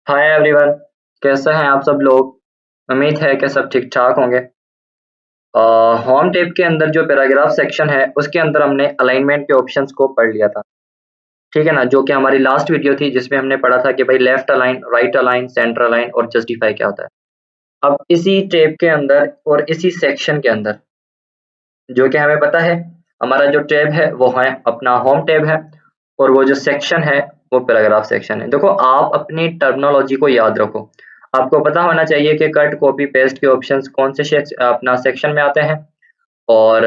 Hi everyone. कैसे हैं आप सब लोग। उम्मीद है कि सब ठीक ठाक होंगे। होम टेप के अंदर जो पैराग्राफ सेक्शन है उसके अंदर हमने अलाइनमेंट के ऑप्शंस को पढ़ लिया था। ठीक है ना, जो कि हमारी लास्ट वीडियो थी जिसमें हमने पढ़ा था कि भाई left align, right align, centre align और जस्टिफाई क्या होता है। अब इसी टेप के अंदर और इसी सेक्शन के अंदर जो कि हमें पता है हमारा जो टैब है वो है अपना होम टैब है और वो जो सेक्शन है वो पैराग्राफ सेक्शन है। देखो, आप अपनी टर्मिनोलॉजी को याद रखो। आपको पता होना चाहिए कि कट, कॉपी, पेस्ट के ऑप्शंस कौन से अपना सेक्शन में आते हैं और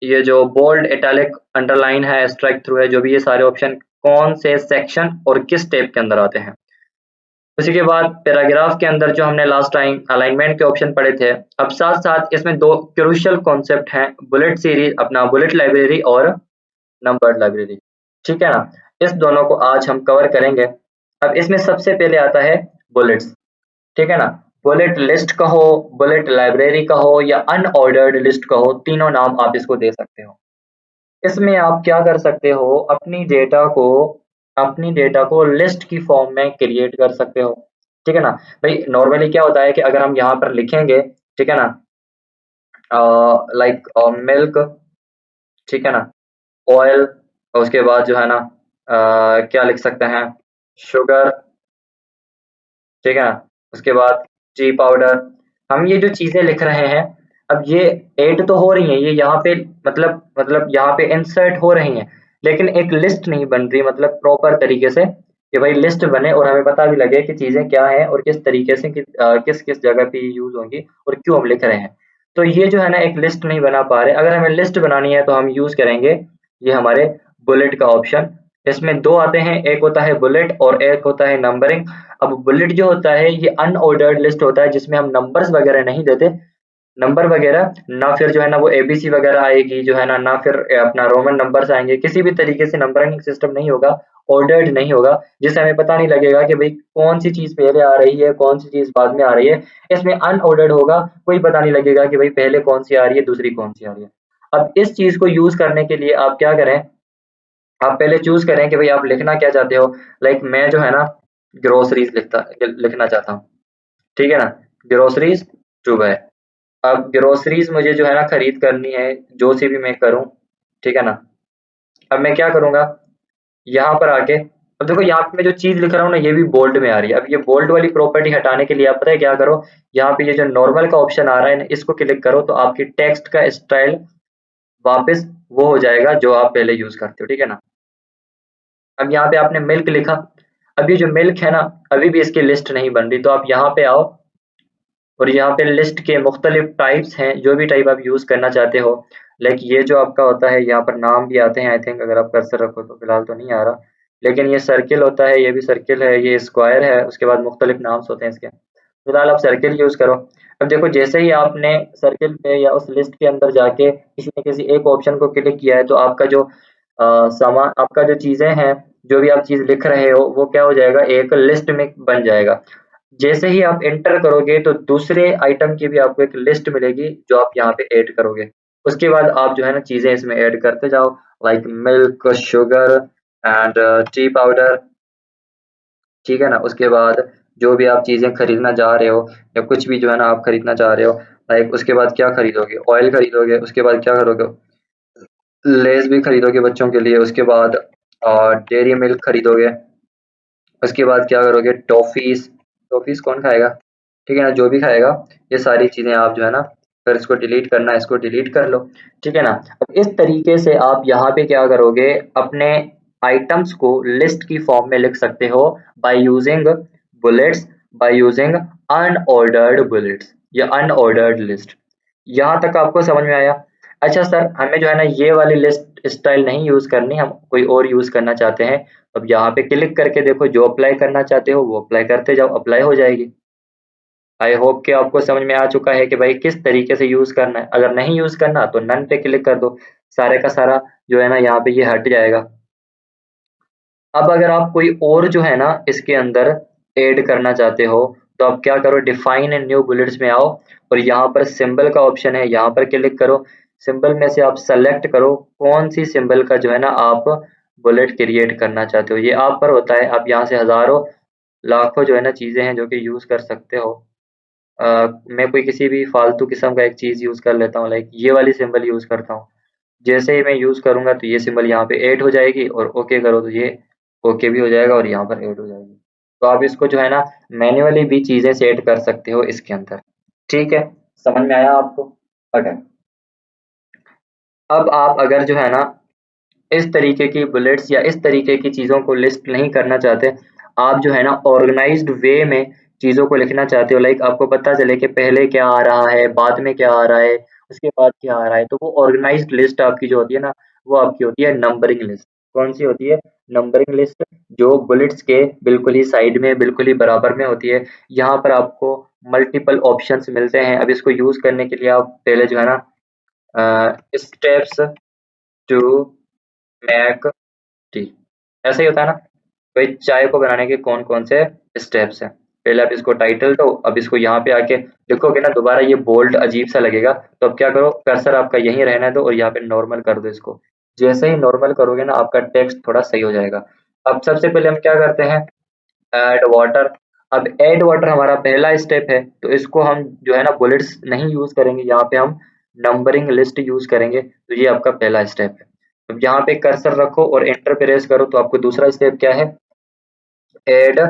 ये जो बोल्ड, इटैलिक, अंडरलाइन है, स्ट्राइक थ्रू है, जो भी ये सारे ऑप्शन कौन से सेक्शन और किस टैब के अंदर आते हैं। उसी के बाद पैराग्राफ के अंदर जो हमने लास्ट टाइम अलाइनमेंट के ऑप्शन पढ़े थे, अब साथ साथ इसमें दो क्रूशियल कॉन्सेप्ट हैं, बुलेट सीरीज, अपना बुलेट लाइब्रेरी और नंबर्ड लाइब्रेरी। ठीक है ना, इस दोनों को आज हम कवर करेंगे। अब इसमें सबसे पहले आता है बुलेट्स। ठीक है ना, बुलेट लिस्ट कहो, बुलेट लाइब्रेरी कहो या अनऑर्डर्ड लिस्ट कहो, तीनों नाम आप इसको दे सकते हो। इसमें आप क्या कर सकते हो, अपनी डेटा को लिस्ट की फॉर्म में क्रिएट कर सकते हो। ठीक है ना भाई, नॉर्मली क्या होता है कि अगर हम यहाँ पर लिखेंगे, ठीक है ना, लाइक मिल्क, ठीक है ना, ऑयल, उसके बाद जो है ना क्या लिख सकते हैं, शुगर, ठीक है ना, उसके बाद टी पाउडर। हम ये जो चीजें लिख रहे हैं, अब ये ऐड तो हो रही हैं, ये यहाँ पे मतलब यहाँ पे इंसर्ट हो रही हैं, लेकिन एक लिस्ट नहीं बन रही, मतलब प्रॉपर तरीके से कि भाई लिस्ट बने और हमें पता भी लगे कि चीजें क्या है और किस तरीके से किस किस जगह पे यूज होंगी और क्यों हम लिख रहे हैं। तो ये जो है ना एक लिस्ट नहीं बना पा रहे। अगर हमें लिस्ट बनानी है तो हम यूज करेंगे ये हमारे बुलेट का ऑप्शन। इसमें दो आते हैं, एक होता है बुलेट और एक होता है नंबरिंग। अब बुलेट जो होता है ये अनऑर्डर्ड लिस्ट होता है जिसमें हम नंबर्स वगैरह नहीं देते, नंबर वगैरह ना, फिर जो है ना वो एबीसी वगैरह आएगी, जो है ना ना फिर अपना रोमन नंबर्स आएंगे, किसी भी तरीके से नंबरिंग सिस्टम नहीं होगा, ऑर्डर्ड नहीं होगा, जिससे हमें पता नहीं लगेगा कि भाई कौन सी चीज पहले आ रही है, कौन सी चीज बाद में आ रही है। इसमें अनऑर्डर्ड होगा, कोई पता नहीं लगेगा कि भाई पहले कौन सी आ रही है, दूसरी कौन सी आ रही है। अब इस चीज को यूज करने के लिए आप क्या करें, आप पहले चूज करें कि भाई आप लिखना क्या चाहते हो। लाइक मैं जो है ना ग्रोसरीज लिखना चाहता हूँ। ठीक है ना, ग्रोसरीज टू बाय। अब ग्रोसरीज मुझे जो है ना खरीद करनी है, जो सी भी मैं करूँ। ठीक है ना, अब मैं क्या करूंगा, यहाँ पर आके, अब देखो यहाँ पे मैं जो चीज लिख रहा हूँ ना ये भी बोल्ड में आ रही है। अब ये बोल्ड वाली प्रॉपर्टी हटाने के लिए आप पता है क्या करो, यहाँ पे ये जो नॉर्मल का ऑप्शन आ रहा है ना इसको क्लिक करो तो आपकी टेक्स्ट का स्टाइल वापस वो हो जाएगा जो आप पहले यूज करते हो। ठीक है ना, अब यहाँ पे आपने मिल्क लिखा, अब ये जो मिल्क है ना अभी भी इसकी लिस्ट नहीं बन रही, तो आप यहाँ पे आओ और यहाँ पे लिस्ट के मुख्तलिफ टाइप्स हैं, जो भी टाइप आप यूज करना चाहते हो। लाइक ये जो आपका होता है यहाँ पर नाम भी आते हैं, आई थिंक अगर आप कर्सर रखो तो, फिलहाल तो नहीं आ रहा, लेकिन ये सर्किल होता है, ये भी सर्किल है, ये स्क्वायर है, उसके बाद मुख्तलिफ नाम्स होते हैं इसके। फिलहाल आप सर्किल यूज करो। अब देखो जैसे ही आपने सर्किल पे या उस लिस्ट के अंदर जाके किसी न किसी एक ऑप्शन को क्लिक किया है तो आपका जो सामान, आपका जो चीजें हैं, जो भी आप चीज लिख रहे हो वो क्या हो जाएगा, एक लिस्ट में बन जाएगा। जैसे ही आप एंटर करोगे तो दूसरे आइटम की भी आपको एक लिस्ट मिलेगी जो आप यहाँ पे ऐड करोगे। उसके बाद आप जो है ना चीजें इसमें ऐड करते जाओ, like milk, sugar and T powder. ठीक है ना, उसके बाद जो भी आप चीजें खरीदना चाह रहे हो या कुछ भी जो है ना आप खरीदना चाह रहे हो, लाइक उसके बाद क्या खरीदोगे, ऑयल खरीदोगे, उसके बाद क्या करोगे, लेस भी खरीदोगे बच्चों के लिए, उसके बाद डेयरी मिल्क खरीदोगे, उसके बाद क्या करोगे, टॉफीज। टॉफीज कौन खाएगा, ठीक है ना, जो भी खाएगा, ये सारी चीजें आप जो है ना, फिर इसको डिलीट करना है, इसको डिलीट कर लो। ठीक है ना, अब इस तरीके से आप यहाँ पे क्या करोगे, अपने आइटम्स को लिस्ट की फॉर्म में लिख सकते हो by using bullets, by using unordered bullets या अनऑर्डर्ड लिस्ट। यहाँ तक आपको समझ में आया। अच्छा सर, हमें जो है ना ये वाली लिस्ट स्टाइल नहीं यूज करनी, हम कोई और यूज करना चाहते हैं। अब यहाँ पे क्लिक करके देखो, जो अप्लाई करना चाहते हो वो अप्लाई करते जाओ, अप्लाई हो जाएगी। आई होप कि आपको समझ में आ चुका है कि भाई किस तरीके से यूज करना है। अगर नहीं यूज करना तो नन पे क्लिक कर दो, सारे का सारा जो है ना यहाँ पे ये हट जाएगा। अब अगर आप कोई और जो है ना इसके अंदर ऐड करना चाहते हो तो आप क्या करो, डिफाइन एंड न्यू बुलेट्स में आओ और यहाँ पर सिंबल का ऑप्शन है, यहाँ पर क्लिक करो। सिंबल में से आप सेलेक्ट करो कौन सी सिंबल का जो है ना आप बुलेट क्रिएट करना चाहते हो, ये आप पर होता है। आप यहाँ से हजारों लाखों जो है ना चीज़ें हैं जो कि यूज़ कर सकते हो। मैं कोई किसी भी फालतू किस्म का एक चीज़ यूज़ कर लेता हूँ, लाइक ये वाली सिंबल यूज़ करता हूँ। जैसे ही मैं यूज़ करूँगा तो ये सिंबल यहाँ पे ऐड हो जाएगी और ओके करो तो ये ओके भी हो जाएगा और यहाँ पर ऐड हो जाएगी। तो आप इसको जो है ना मैन्युअली भी चीज़ें सेट कर सकते हो इसके अंदर। ठीक है, समझ में आया आपको? अगर अब आप अगर जो है ना इस तरीके की बुलेट्स या इस तरीके की चीज़ों को लिस्ट नहीं करना चाहते, आप जो है ना ऑर्गेनाइज्ड वे में चीज़ों को लिखना चाहते हो, लाइक आपको पता चले कि पहले क्या आ रहा है, बाद में क्या आ रहा है, उसके बाद क्या आ रहा है, तो वो ऑर्गेनाइज्ड लिस्ट आपकी जो होती है ना, वो आपकी होती है नंबरिंग लिस्ट। कौन सी होती है? नंबरिंग लिस्ट, जो बुलेट्स के बिल्कुल ही साइड में, बिल्कुल ही बराबर में होती है। यहाँ पर आपको मल्टीपल ऑप्शंस मिलते हैं। अब इसको यूज़ करने के लिए आप पहले जो है ना स्टेप्स टू मेक टी, ऐसा ही होता है ना? भाई चाय को बनाने के कौन-कौन से स्टेप्स हैं। पहले आप इसको टाइटल दो, अब इसको यहाँ पे आके लिखोगे ना दोबारा ये बोल्ड अजीब सा लगेगा, तो अब क्या करो कर्सर आपका यहीं रहने दो और यहाँ पे नॉर्मल कर दो इसको। जैसे ही नॉर्मल करोगे ना आपका टेक्स्ट थोड़ा सही हो जाएगा। अब सबसे पहले हम क्या करते हैं, ऐड वाटर। अब ऐड वाटर हमारा पहला स्टेप है, तो इसको हम जो है ना बुलेट्स नहीं यूज़ करेंगे, यहाँ पे हम नंबरिंग लिस्ट यूज़ करेंगे, तो ये आपका पहला स्टेप है। अब यहाँ पे कर्सर रखो और एंटर प्रेस करो तो आपको दूसरा स्टेप क्या है, ऐड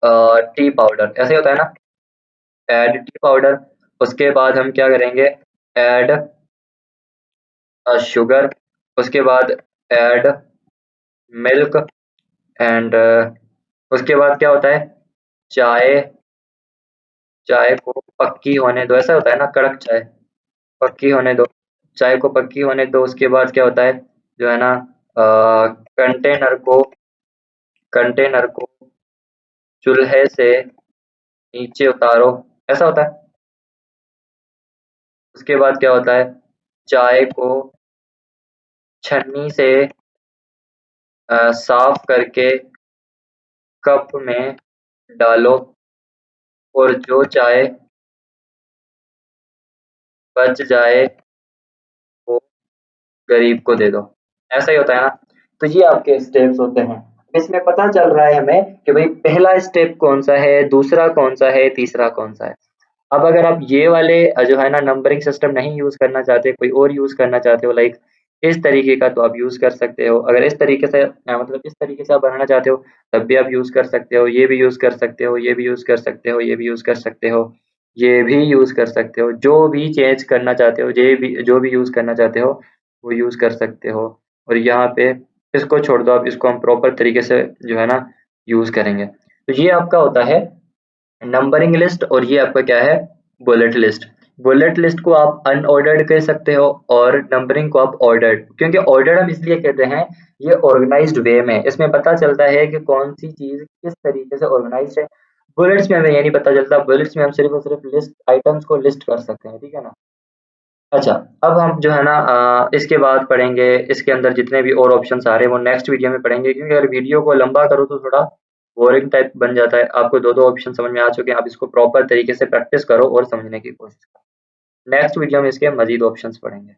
टी पाउडर, ऐसे होता है ना, ऐड टी पाउडर। उसके बाद हम क्या करेंगे, ऐड शुगर। उसके बाद ऐड मिल्क एंड उसके बाद क्या होता है, चाय, चाय को पक्की होने दो, ऐसा होता है ना, कड़क चाय पक्की होने दो, चाय को पक्की होने दो। उसके बाद क्या होता है, जो है ना कंटेनर को कंटेनर को चूल्हे से नीचे उतारो, ऐसा होता है। उसके बाद क्या होता है, चाय को छन्नी से साफ करके कप में डालो और जो चाय बच जाए वो गरीब को दे दो, ऐसा ही होता है ना। तो ये आपके स्टेप्स होते हैं। इसमें पता चल रहा है हमें कि भाई पहला स्टेप कौन सा है, दूसरा कौन सा है, तीसरा कौन सा है। अब अगर आप ये वाले जो है ना नंबरिंग सिस्टम नहीं यूज़ करना चाहते, कोई और यूज़ करना चाहते हो लाइक इस तरीके का, तो आप यूज़ कर सकते हो। अगर इस तरीके से मतलब इस तरीके से आप बनाना चाहते हो तब भी आप यूज़ कर सकते हो, ये भी यूज़ कर सकते हो, ये भी यूज़ कर सकते हो, ये भी यूज़ कर सकते हो, ये भी यूज़ कर सकते हो। जो भी चेंज करना चाहते हो, ये भी जो भी यूज़ करना चाहते हो वो यूज़ कर सकते हो। और यहाँ पे इसको छोड़ दो, आप इसको हम प्रॉपर तरीके से जो है ना यूज़ करेंगे। तो ये आपका होता है नंबरिंग लिस्ट और ये आपका क्या है, बुलेट लिस्ट। बुलेट लिस्ट को आप अनऑर्डर्ड कह सकते हो और नंबरिंग को आप ऑर्डर्ड, क्योंकि ऑर्डर्ड हम इसलिए कहते हैं, ये ऑर्गेनाइज्ड वे में इसमें पता चलता है कि कौन सी चीज किस तरीके से ऑर्गेनाइज्ड है। बुलेट्स में हमें ये नहीं पता चलता, बुलेट्स में हम सिर्फ और सिर्फ लिस्ट आइटम्स को लिस्ट कर सकते हैं, ठीक है ना। अच्छा, अब हम जो है ना इसके बाद पढ़ेंगे, इसके अंदर जितने भी और ऑप्शंस आ रहे हैं वो नेक्स्ट वीडियो में पढ़ेंगे, क्योंकि अगर वीडियो को लंबा करो तो थोड़ा बोरिंग टाइप बन जाता है। आपको दो-दो ऑप्शन समझ में आ चुके हैं, आप इसको प्रॉपर तरीके से प्रैक्टिस करो और समझने की कोशिश करो। नेक्स्ट वीडियो में इसके मज़ीद ऑप्शंस पढ़ेंगे।